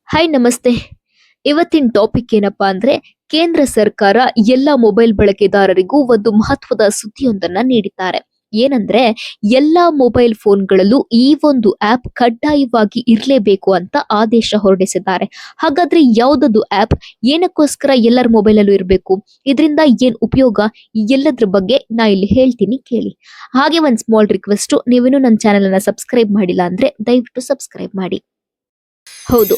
Hi ನಮಸ್ತೆ. ಇವತ್ತಿನ topic ಏನಪ್ಪಾ ಅಂದ್ರೆ ಕೇಂದ್ರ ಸರ್ಕಾರ ಎಲ್ಲ ಮೊಬೈಲ್ ಬಳಕೆದಾರರಿಗೂ ಒಂದು ಮಹತ್ವದ ಸುದ್ದಿಯೊಂದನ್ನ ನೀಡಿದ್ದಾರೆ. ಏನಂದ್ರೆ ಎಲ್ಲಾ ಮೊಬೈಲ್ ಫೋನ್ಗಳಲ್ಲೂ ಈ ಒಂದು ಆಪ್ ಕಡ್ಡಾಯವಾಗಿ ಇರಲೇಬೇಕು ಅಂತ ಆದೇಶ ಹೊರಡಿಸಿದ್ದಾರೆ. ಹಾಗಾದ್ರೆ ಯಾವ್ದದು ಆಪ್, ಏನಕ್ಕೋಸ್ಕರ ಎಲ್ಲರ ಮೊಬೈಲಲ್ಲೂ ಇರಬೇಕು, ಇದರಿಂದ ಏನ್ ಉಪಯೋಗ, ಈ ಎಲ್ಲದ್ರ ಬಗ್ಗೆ ನಾ ಇಲ್ಲಿ ಹೇಳ್ತೀನಿ ಕೇಳಿ. ಹಾಗೆ ಒಂದ್ ಸ್ಮಾಲ್ ರಿಕ್ವೆಸ್ಟ್, ನೀವೇನು ನನ್ನ ಚಾನೆಲ್ ಅನ್ನ ಸಬ್ಸ್ಕ್ರೈಬ್ ಮಾಡಿಲ್ಲ ಅಂದ್ರೆ ದಯವಿಟ್ಟು ಸಬ್ಸ್ಕ್ರೈಬ್ ಮಾಡಿ. ಹೌದು,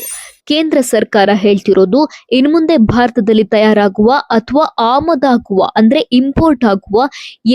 ಕೇಂದ್ರ ಸರ್ಕಾರ ಹೇಳ್ತಿರೋದು ಇನ್ನು ಮುಂದೆ ಭಾರತದಲ್ಲಿ ತಯಾರಾಗುವ ಅಥವಾ ಆಮದಾಗುವ ಅಂದ್ರೆ ಇಂಪೋರ್ಟ್ ಆಗುವ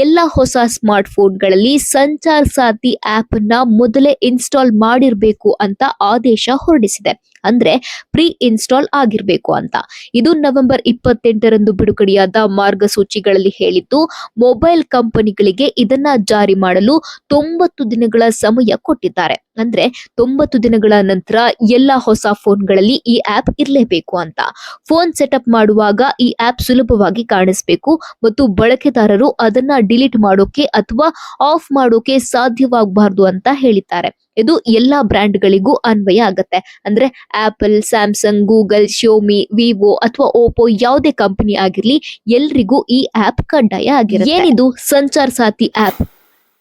ಎಲ್ಲ ಹೊಸ ಸ್ಮಾರ್ಟ್ ಫೋನ್ಗಳಲ್ಲಿ ಸಂಚಾರ್ ಸಾಥಿ ಆಪ್ ಅನ್ನ ಮೊದಲೇ ಇನ್ಸ್ಟಾಲ್ ಮಾಡಿರ್ಬೇಕು ಅಂತ ಆದೇಶ ಹೊರಡಿಸಿದೆ. ಅಂದ್ರೆ ಪ್ರೀ ಇನ್ಸ್ಟಾಲ್ ಆಗಿರ್ಬೇಕು ಅಂತ. ಇದು ನವೆಂಬರ್ 28ರಂದು ಬಿಡುಗಡೆಯಾದ ಮಾರ್ಗಸೂಚಿಗಳಲ್ಲಿ ಹೇಳಿದ್ದು, ಮೊಬೈಲ್ ಕಂಪನಿಗಳಿಗೆ ಇದನ್ನ ಜಾರಿ ಮಾಡಲು 90 ದಿನಗಳ ಸಮಯ ಕೊಟ್ಟಿದ್ದಾರೆ. ಅಂದ್ರೆ 90 ದಿನಗಳ ನಂತರ ಎಲ್ಲಾ ಹೊಸ ಫೋನ್ಗಳಲ್ಲಿ ಈ ಆಪ್ ಇರಲೇಬೇಕು ಅಂತ. ಫೋನ್ ಸೆಟಪ್ ಮಾಡುವಾಗ ಈ ಆಪ್ ಸುಲಭವಾಗಿ ಕಾಣಿಸಬೇಕು ಮತ್ತು ಬಳಕೆದಾರರು ಅದನ್ನ ಡಿಲೀಟ್ ಮಾಡೋಕೆ ಅಥವಾ ಆಫ್ ಮಾಡೋಕೆ ಸಾಧ್ಯವಾಗಬಾರದು ಅಂತ ಹೇಳಿದ್ದಾರೆ. ಇದು ಎಲ್ಲಾ ಬ್ರ್ಯಾಂಡ್ಗಳಿಗೂ ಅನ್ವಯ ಆಗತ್ತೆ. ಅಂದ್ರೆ apple, Samsung, Google, Xiaomi, Vivo ಅಥವಾ ಓಪೋ ಯಾವುದೇ ಕಂಪನಿ ಆಗಿರ್ಲಿ, ಎಲ್ರಿಗೂ ಈ ಆಪ್ ಕಡ್ಡಾಯ ಆಗಿರುತ್ತೆ. ಏನಿದು ಸಂಚಾರ್ ಸಾಥಿ ಆಪ್?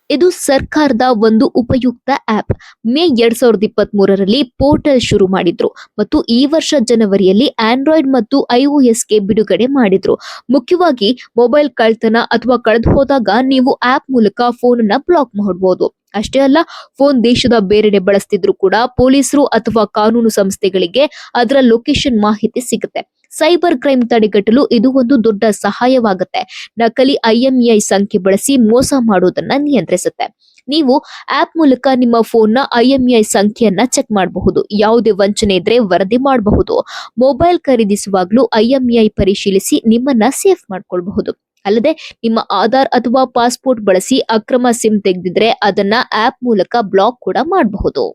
ಇದು ಸರ್ಕಾರದ ಒಂದು ಉಪಯುಕ್ತ ಆಪ್. ಮೇ 2023ರಲ್ಲಿ ಪೋರ್ಟಲ್ ಶುರು ಮಾಡಿದ್ರು ಮತ್ತು ಈ ವರ್ಷ ಜನವರಿಯಲ್ಲಿ ಆಂಡ್ರಾಯ್ಡ್ ಮತ್ತು iOSಗೆ ಬಿಡುಗಡೆ ಮಾಡಿದ್ರು. ಮುಖ್ಯವಾಗಿ ಮೊಬೈಲ್ ಕಳ್ತನ ಅಥವಾ ಕಳೆದು ಹೋದಾಗ ನೀವು ಆಪ್ ಮೂಲಕ ಫೋನ್ ಅನ್ನ ಬ್ಲಾಕ್ ಮಾಡಬಹುದು. ಅಷ್ಟೇ ಅಲ್ಲ, ಫೋನ್ ದೇಶದ ಬೇರೆಡೆ ಬಳಸ್ತಿದ್ರು ಕೂಡ ಪೊಲೀಸರು ಅಥವಾ ಕಾನೂನು ಸಂಸ್ಥೆಗಳಿಗೆ ಅದರ ಲೊಕೇಶನ್ ಮಾಹಿತಿ ಸಿಗುತ್ತೆ. ಸೈಬರ್ ಕ್ರೈಮ್ ತಡೆಗಟ್ಟಲು ಇದು ಒಂದು ದೊಡ್ಡ ಸಹಾಯವಾಗುತ್ತೆ. ನಕಲಿ IMEI ಸಂಖ್ಯೆ ಬಳಸಿ ಮೋಸ ಮಾಡೋದನ್ನ ನಿಯಂತ್ರಿಸುತ್ತೆ. ನೀವು ಆಪ್ ಮೂಲಕ ನಿಮ್ಮ ಫೋನ್ನ IMEI ಸಂಖ್ಯೆಯನ್ನ ಚೆಕ್ ಮಾಡಬಹುದು. ಯಾವುದೇ ವಂಚನೆ ಇದ್ರೆ ವರದಿ ಮಾಡಬಹುದು. ಮೊಬೈಲ್ ಖರೀದಿಸುವಾಗಲೂ IMEI ಪರಿಶೀಲಿಸಿ ನಿಮ್ಮನ್ನ ಸೇಫ್ ಮಾಡ್ಕೊಳ್ಬಹುದು. ಅಲ್ಲದೆ ನಿಮ್ಮ ಆಧಾರ್ ಅಥವಾ ಪಾಸ್ಪೋರ್ಟ್ ಬಳಸಿ ಅಕ್ರಮ ಸಿಮ್ ತೆಗೆದಿದ್ರೆ ಅದನ್ನ ಆಪ್ ಮೂಲಕ ಬ್ಲಾಕ್ ಕೂಡ ಮಾಡಬಹುದು.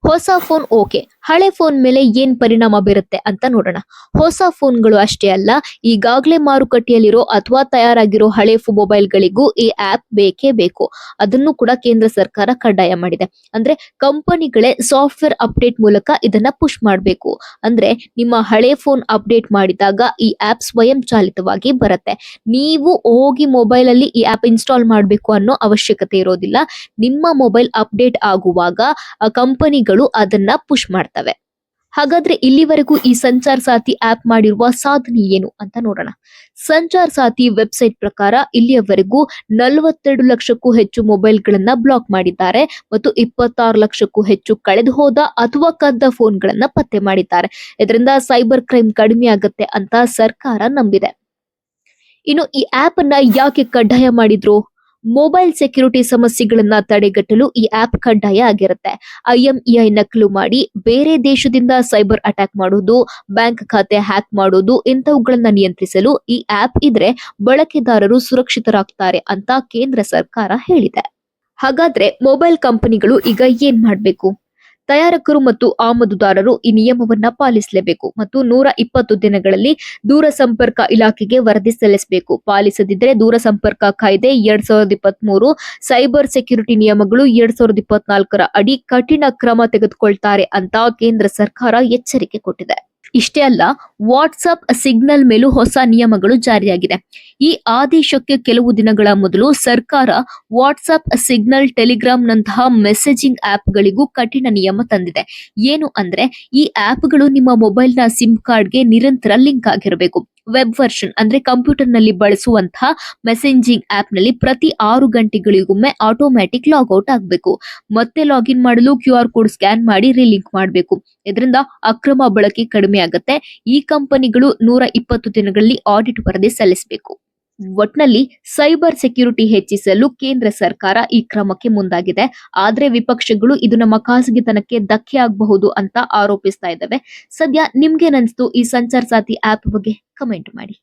ಹೊಸ ಫೋನ್ ಓಕೆ, ಹಳೆ ಫೋನ್ ಮೇಲೆ ಏನ್ ಪರಿಣಾಮ ಬೀರುತ್ತೆ ಅಂತ ನೋಡೋಣ. ಹೊಸ ಫೋನ್ಗಳು ಅಷ್ಟೇ ಅಲ್ಲ, ಈಗಾಗಲೇ ಮಾರುಕಟ್ಟೆಯಲ್ಲಿರೋ ಅಥವಾ ತಯಾರಾಗಿರೋ ಹಳೆ ಮೊಬೈಲ್ಗಳಿಗೂ ಈ ಆಪ್ ಬೇಕೇ ಬೇಕು. ಅದನ್ನು ಕೂಡ ಕೇಂದ್ರ ಸರ್ಕಾರ ಕಡ್ಡಾಯ ಮಾಡಿದೆ. ಅಂದ್ರೆ ಕಂಪನಿಗಳೇ ಸಾಫ್ಟ್ವೇರ್ ಅಪ್ಡೇಟ್ ಮೂಲಕ ಇದನ್ನ ಪುಷ್ ಮಾಡಬೇಕು. ಅಂದ್ರೆ ನಿಮ್ಮ ಹಳೆ ಫೋನ್ ಅಪ್ಡೇಟ್ ಮಾಡಿದಾಗ ಈ ಆಪ್ ಸ್ವಯಂ ಚಾಲಿತವಾಗಿ ಬರುತ್ತೆ. ನೀವು ಹೋಗಿ ಮೊಬೈಲ್ ಅಲ್ಲಿ ಈ ಆಪ್ ಇನ್ಸ್ಟಾಲ್ ಮಾಡಬೇಕು ಅನ್ನೋ ಅವಶ್ಯಕತೆ ಇರೋದಿಲ್ಲ. ನಿಮ್ಮ ಮೊಬೈಲ್ ಅಪ್ಡೇಟ್ ಆಗುವಾಗ ಕಂಪನಿಗಳು ಅದನ್ನ ಪುಷ್ ಮಾಡ್ತವೆ. ಹಾಗಾದ್ರೆ ಇಲ್ಲಿವರೆಗೂ ಈ ಸಂಚಾರ್ ಸಾಥಿ ಆಪ್ ಮಾಡಿರುವ ಸಾಧನೆ ಏನು ಅಂತ ನೋಡೋಣ. ಸಂಚಾರ್ ಸಾಥಿ ವೆಬ್ಸೈಟ್ ಪ್ರಕಾರ ಇಲ್ಲಿಯವರೆಗೂ 42 ಲಕ್ಷಕ್ಕೂ ಹೆಚ್ಚು ಮೊಬೈಲ್ಗಳನ್ನ ಬ್ಲಾಕ್ ಮಾಡಿದ್ದಾರೆ ಮತ್ತು 26 ಲಕ್ಷಕ್ಕೂ ಹೆಚ್ಚು ಕಳೆದು ಹೋದ ಅಥವಾ ಕದ್ದ ಫೋನ್ಗಳನ್ನ ಪತ್ತೆ ಮಾಡಿದ್ದಾರೆ. ಇದರಿಂದ ಸೈಬರ್ ಕ್ರೈಮ್ ಕಡಿಮೆ ಆಗುತ್ತೆ ಅಂತ ಸರ್ಕಾರ ನಂಬಿದೆ. ಇನ್ನು ಈ ಆಪ್ ಅನ್ನ ಯಾಕೆ ಕಡ್ಡಾಯ ಮಾಡಿದ್ರು? ಮೊಬೈಲ್ ಸೆಕ್ಯೂರಿಟಿ ಸಮಸ್ಯೆಗಳನ್ನ ತಡೆಗಟ್ಟಲು ಈ ಆಪ್ ಕಡ್ಡಾಯ ಆಗಿರುತ್ತೆ. IMEI ನಕಲು ಮಾಡಿ ಬೇರೆ ದೇಶದಿಂದ ಸೈಬರ್ ಅಟ್ಯಾಕ್ ಮಾಡೋದು, ಬ್ಯಾಂಕ್ ಖಾತೆ ಹ್ಯಾಕ್ ಮಾಡೋದು, ಇಂಥವುಗಳನ್ನ ನಿಯಂತ್ರಿಸಲು ಈ ಆಪ್ ಇದ್ರೆ ಬಳಕೆದಾರರು ಸುರಕ್ಷಿತರಾಗ್ತಾರೆ ಅಂತ ಕೇಂದ್ರ ಸರ್ಕಾರ ಹೇಳಿದೆ. ಹಾಗಾದ್ರೆ ಮೊಬೈಲ್ ಕಂಪನಿಗಳು ಈಗ ಏನ್ ಮಾಡ್ಬೇಕು? ತಯಾರಕರು ಮತ್ತು ಆಮದುದಾರರು ಈ ನಿಯಮವನ್ನ ಪಾಲಿಸಲೇಬೇಕು ಮತ್ತು 120 ದಿನಗಳಲ್ಲಿ ದೂರಸಂಪರ್ಕ ಇಲಾಖೆಗೆ ವರದಿ ಸಲ್ಲಿಸಬೇಕು. ಪಾಲಿಸದಿದ್ರೆ ದೂರಸಂಪರ್ಕ ಕಾಯ್ದೆ 2023, ಸೈಬರ್ ಸೆಕ್ಯೂರಿಟಿ ನಿಯಮಗಳು 2024ರ ಅಡಿ ಕಠಿಣ ಕ್ರಮ ತೆಗೆದುಕೊಳ್ತಾರೆ ಅಂತ ಕೇಂದ್ರ ಸರ್ಕಾರ ಎಚ್ಚರಿಕೆ ಕೊಟ್ಟಿದೆ. ಇಷ್ಟೇ ಅಲ್ಲ, ವಾಟ್ಸ್ಆಪ್, ಸಿಗ್ನಲ್ ಮೇಲೂ ಹೊಸ ನಿಯಮಗಳು ಜಾರಿಯಾಗಿದೆ. ಈ ಆದೇಶಕ್ಕೆ ಕೆಲವು ದಿನಗಳ ಮೊದಲು ಸರ್ಕಾರ ವಾಟ್ಸ್ಆಪ್, ಸಿಗ್ನಲ್, ಟೆಲಿಗ್ರಾಮ್ ನಂತಹ ಮೆಸೇಜಿಂಗ್ ಆಪ್ಗಳಿಗೂ ಕಠಿಣ ನಿಯಮ ತಂದಿದೆ. ಏನು ಅಂದ್ರೆ ಈ ಆಪ್ಗಳು ನಿಮ್ಮ ಮೊಬೈಲ್ನ ಸಿಮ್ ಕಾರ್ಡ್ಗೆ ನಿರಂತರ ಲಿಂಕ್ ಆಗಿರಬೇಕು. ವೆಬ್ ವರ್ಷನ್ ಅಂದ್ರೆ ಕಂಪ್ಯೂಟರ್ ನಲ್ಲಿ ಬಳಸುವಂತಹ ಮೆಸೇಜಿಂಗ್ ಆಪ್ ನಲ್ಲಿ ಪ್ರತಿ 6 ಗಂಟೆಗಳಿಗೊಮ್ಮೆ ಆಟೋಮ್ಯಾಟಿಕ್ ಲಾಗ್ಔಟ್ ಆಗಬೇಕು. ಮತ್ತೆ ಲಾಗಿನ್ ಮಾಡಲು QR ಕೋಡ್ ಸ್ಕ್ಯಾನ್ ಮಾಡಿ ರಿಲಿಂಕ್ ಮಾಡಬೇಕು. ಇದರಿಂದ ಅಕ್ರಮ ಬಳಕೆ ಕಡಿಮೆ ಆಗುತ್ತೆ. ಈ ಕಂಪನಿಗಳು 120 ದಿನಗಳಲ್ಲಿ ಆಡಿಟ್ ವರದಿ ಸಲ್ಲಿಸಬೇಕು. ಒಟ್ನಲ್ಲಿ ಸೈಬರ್ ಸೆಕ್ಯೂರಿಟಿ ಹೆಚ್ಚಿಸಲು ಕೇಂದ್ರ ಸರ್ಕಾರ ಈ ಕ್ರಮಕ್ಕೆ ಮುಂದಾಗಿದೆ. ಆದ್ರೆ ವಿಪಕ್ಷಗಳು ಇದು ನಮ್ಮ ಖಾಸಗಿತನಕ್ಕೆ ಧಕ್ಕೆ ಆಗಬಹುದು ಅಂತ ಆರೋಪಿಸ್ತಾ ಇದ್ದಾವೆ. ಸದ್ಯ ನಿಮ್ಗೇನನ್ಸ್ತು ಈ ಸಂಚಾರ್ ಸಾಥಿ ಆಪ್ ಬಗ್ಗೆ? ಕಮೆಂಟ್ ಮಾಡಿ.